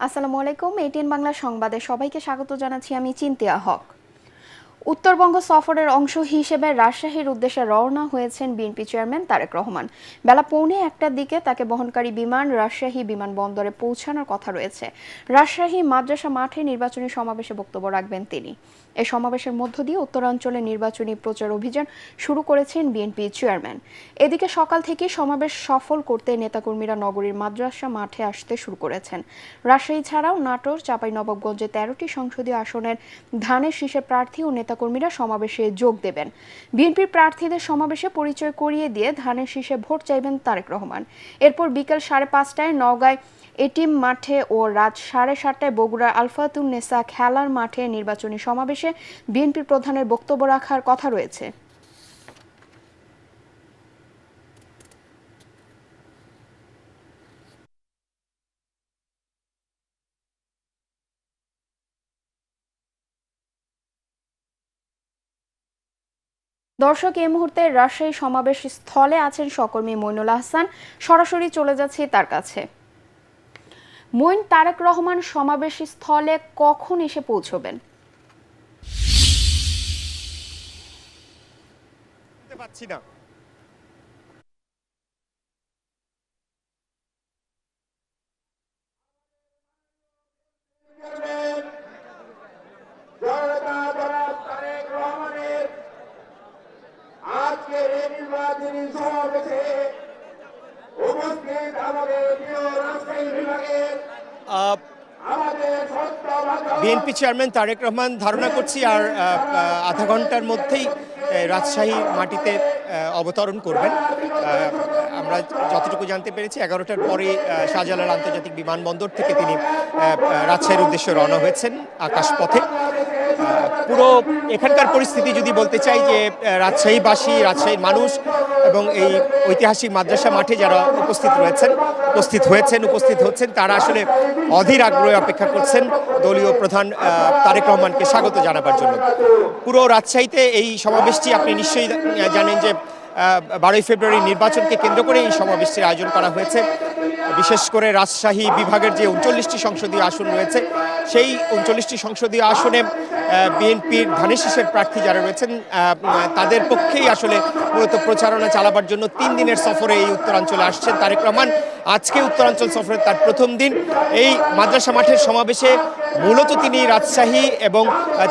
আসসালামু আলাইকুম। এটিএন বাংলা সংবাদে সবাইকে স্বাগত জানাচ্ছি। আমি চিন্তিয়া হক। উত্তরবঙ্গ সফরের অংশ হিসেবে রাজশাহীর উদ্দেশ্যে রওনা হয়েছেন বিএনপি চেয়ারম্যান তারেক রহমান। বেলা 1:45টার দিকে তাকে বহনকারী বিমান রাজশাহী বিমানবন্দরে পৌঁছানোর কথা রয়েছে। রাজশাহী মাদ্রাসা মাঠে নির্বাচনী সমাবেশে বক্তব্য রাখবেন তিনি। এই সমাবেশের মধ্য দিয়ে উত্তরাঞ্চলে নির্বাচনী প্রচার অভিযান শুরু করেছেন বিএনপি চেয়ারম্যান। এদিকে সকাল থেকে সমাবেশ সফল করতে নেতাকর্মীরা নগরীর মাদ্রাসা মাঠে আসতে শুরু করেছেন। রাজশাহী ছাড়াও নাটোর, চাঁপাইনবাবগঞ্জে 13টি সংসদীয় আসনের ধানের শীষের প্রার্থী ও নেতাকর্মীরা সমাবেশে যোগ দেবেন। বিএনপির প্রার্থীদের সমাবেশে পরিচয় করিয়ে দিয়ে ধানের শীষে ভোট চাইবেন তারেক রহমান। এরপর বিকেল 5:30টায় নওগাঁয় এটিএম মাঠে ও রাত 7:30টায় বগুড়ার আলফাতুন নেসা খেলার মাঠে নির্বাচনী সমাবেশে বিএনপির প্রধানের বক্তব্য রাখার কথা রয়েছে। দর্শক, এই মুহূর্তে রাজশাহী সমাবেশ স্থলে আছেন সহকর্মী মইনুল আহসান। সরাসরি চলে যাচ্ছি তার কাছে। মইন, তারেক রহমান সমাবেশ স্থলে কখন এসে পৌঁছবেন? পাচ্ছি না। আজকের এই নির্বাচনী সমাবেশে উপস্থিত আমাদের প্রিয় রাজশাহী বিভাগের বিএনপি চেয়ারম্যান তারেক রহমান ধারণা করছি আর আধা ঘন্টার মধ্যেই রাজশাহী মাটিতে অবতরণ করবেন। আমরা যতটুকু জানতে পেরেছি 11টার পরে শাহজালাল আন্তর্জাতিক বিমানবন্দর থেকে তিনি রাজশাহীর উদ্দেশ্যে রওনা হয়েছেন আকাশপথে। পুরো এখানকার পরিস্থিতি যদি বলতে চাই যে রাজশাহীবাসী, রাজশাহীর মানুষ এবং এই ঐতিহাসিক মাদ্রাসা মাঠে যারা উপস্থিত হচ্ছেন তারা আসলে অধীর আগ্রহে অপেক্ষা করছেন দলীয় প্রধান তারেক রহমানকে স্বাগত জানাবার জন্য। পুরো রাজশাহীতে এই সমাবেশটি আপনি নিশ্চয়ই জানেন যে 12ই ফেব্রুয়ারি নির্বাচনকে কেন্দ্র করে এই সমাবেশটির আয়োজন করা হয়েছে। বিশেষ করে রাজশাহী বিভাগের যে 39টি সংসদীয় আসন রয়েছে সেই 39টি সংসদীয় আসনে বিএনপির ধানের শীষের প্রার্থী যারা রয়েছেন তাদের পক্ষেই আসলে মূলত প্রচারণা চালাবার জন্য 3 দিনের সফরে এই উত্তরাঞ্চলে আসছেন তারেক রহমান। আজকে উত্তরাঞ্চল সফরের তার প্রথম দিন। এই মাদ্রাসা মাঠের সমাবেশে মূলত তিনি রাজশাহী এবং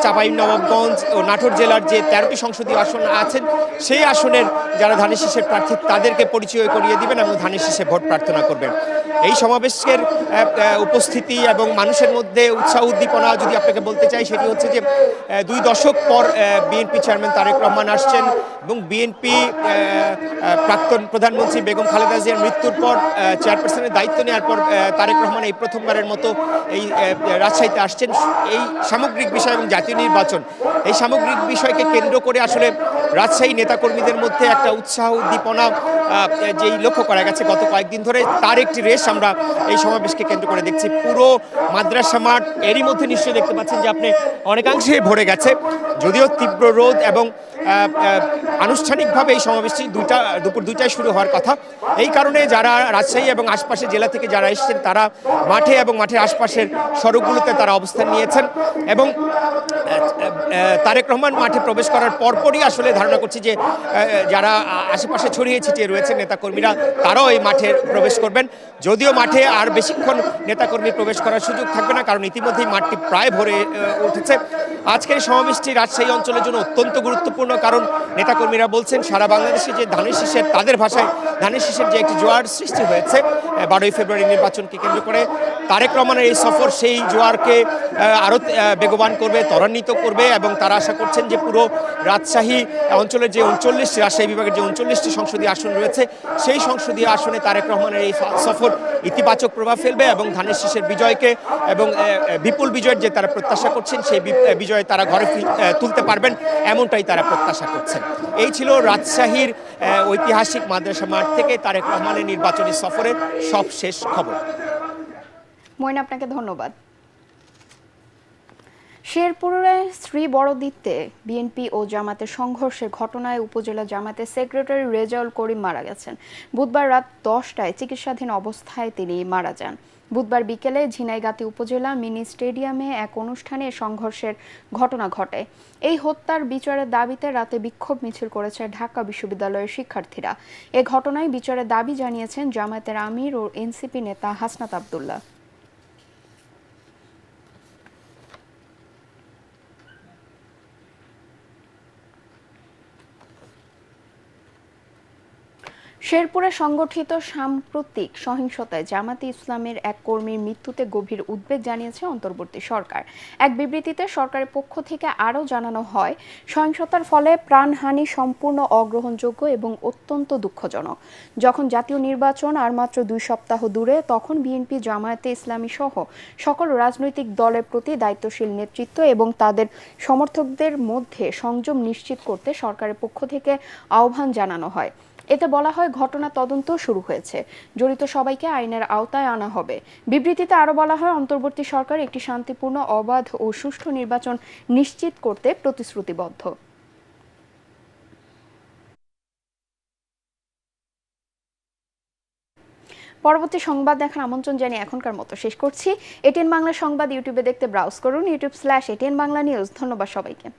চাঁপাইনবাবগঞ্জ ও নাটোর জেলার যে 13টি সংসদীয় আসন আছেন সেই আসনের যারা ধানের শীষের প্রার্থী তাদেরকে পরিচয় করিয়ে দিবেন এবং ধানের শীষে ভোট প্রার্থনা করবেন। এই সমাবেশের উপস্থিতি এবং মানুষের মধ্যে উৎসাহ উদ্দীপনা যদি আপনাকে বলতে চাই সেটি হচ্ছে যে 2 দশক পর বিএনপি চেয়ারম্যান তারেক রহমান আসছেন এবং বিএনপি প্রাক্তন প্রধানমন্ত্রী বেগম খালেদা জিয়ার মৃত্যুর পর চেয়ারপারসনের দায়িত্ব নেওয়ার পর তারেক রহমান এই প্রথমবারের মতো এই রাজশাহীতে আসছেন। এই সামগ্রিক বিষয় এবং জাতীয় নির্বাচন, এই সামগ্রিক বিষয়কে কেন্দ্র করে আসলে রাজশাহী নেতাকর্মীদের মধ্যে একটা উৎসাহ উদ্দীপনা যেই লক্ষ্য করা গেছে গত কয়েকদিন ধরে, তার একটি রেশ আমরা এই সমাবেশকে কেন্দ্র করে দেখছি। পুরো মাদ্রাসা মাঠ এরই মধ্যে নিশ্চয়ই দেখতে পাচ্ছেন যে আপনি অনেকাংশেই ভরে গেছে। যদিও তীব্র রোদ এবং আনুষ্ঠানিকভাবে এই সমাবেশটি দুপুর 2টায় শুরু হওয়ার কথা। এই কারণে যারা রাজশাহী এবং আশপাশের জেলা থেকে যারা এসেছেন তারা মাঠে এবং মাঠের আশপাশের সড়কগুলোতে তারা অবস্থান নিয়েছেন এবং তারেক রহমান মাঠে প্রবেশ করার পরপরই আসলে ধারণা করছি যে যারা আশেপাশে ছড়িয়ে ছিটিয়ে রয়েছেন নেতাকর্মীরা তারাও এই মাঠে প্রবেশ করবেন। যদিও মাঠে আর বেশিক্ষণ নেতাকর্মী প্রবেশ করার সুযোগ থাকবে না, কারণ ইতিমধ্যেই মাঠটি প্রায় ভরে উঠেছে। আজকের সমাবেশটি রাজশাহী অঞ্চলের জন্য অত্যন্ত গুরুত্বপূর্ণ, কারণ নেতাকর্মীরা বলছেন সারা বাংলাদেশে যে ধানের শীষের, তাদের ভাষায় ধানের শীষের যে একটি জোয়ার সৃষ্টি হয়েছে 12ই ফেব্রুয়ারি নির্বাচনকে কেন্দ্র করে, তারেক রহমানের এই সফর সেই জোয়ারকে আরও বেগবান করবে, ত্বরান্বিত করবে এবং তারা আশা করছেন যে পুরো রাজশাহী অঞ্চলের যে 39টি, রাজশাহী বিভাগের যে 39টি সংসদীয় আসন রয়েছে সেই সংসদীয় আসনে তারেক রহমানের এই সফর ইতিবাচক প্রভাব ফেলবে এবং ধানের শীষের বিজয়কে এবং বিপুল বিজয়ের যে তারা প্রত্যাশা করছেন সেই বিজয় তারা ঘরে তুলতে পারবেন এমনটাই তারা প্রত্যাশা করছেন। এই ছিল রাজশাহীর ঐতিহাসিক মাদ্রাসা মাঠ থেকে তারেক রহমানের নির্বাচনী সফরের সবশেষ খবর। মইন, আপনাকে ধন্যবাদ। শেরপুরে শ্রী বড়দিতে বিএনপি ও জামাতের সংঘর্ষের ঘটনায় উপজেলা জামাতের সেক্রেটারি রেজাউল করিম মারা গেছেন। বুধবার রাত 10টায় চিকিৎসাধীন অবস্থায় তিনি মারা যান। বুধবার বিকেলে ঝিনাইগাতী উপজেলা মিনি স্টেডিয়ামে এক অনুষ্ঠানে সংঘর্ষের ঘটনা ঘটে। এই হত্যার বিচারের দাবিতে রাতে বিক্ষোভ মিছিল করেছে ঢাকা বিশ্ববিদ্যালয়ের শিক্ষার্থীরা। এ ঘটনায় বিচারের দাবি জানিয়েছেন জামায়াতের আমির ও এনসিপি নেতা হাসনাত আব্দুল্লাহ। শেরপুরে সংগঠিত সাম্প্রতিক সহিংসতায় জামাতে ইসলামের এক কর্মীর মৃত্যুতে গভীর উদ্বেগ জানিয়েছে অন্তর্বর্তী সরকার। এক বিবৃতিতে সরকারের পক্ষ থেকে আরও জানানো হয়, সহিংসতার ফলে প্রাণহানি সম্পূর্ণ অগ্রহণযোগ্য এবং অত্যন্ত দুঃখজনক। যখন জাতীয় নির্বাচন আর মাত্র 2 সপ্তাহ দূরে, তখন বিএনপি, জামায়াতে ইসলামী সহ সকল রাজনৈতিক দলের প্রতি দায়িত্বশীল নেতৃত্ব এবং তাদের সমর্থকদের মধ্যে সংযম নিশ্চিত করতে সরকারের পক্ষ থেকে আহ্বান জানানো হয়। এতে বলা হয়, ঘটনা তদন্ত শুরু হয়েছে, জড়িত সবাইকে আইনের আওতায় আনা হবে। বিবৃতিতে আরও বলা হয়, অন্তর্বর্তী সরকার একটি শান্তিপূর্ণ, অবাধ ও সুষ্ঠু নির্বাচন নিশ্চিত করতে প্রতিশ্রুতিবদ্ধ। পরবর্তী সংবাদ দেখার আমন্ত্রণ জানিয়ে এখনকার মতো শেষ করছি। এটিএন বাংলা সংবাদ ইউটিউবে দেখতে ব্রাউজ করুন, youtube/ATN Bangla News। ধন্যবাদ সবাইকে।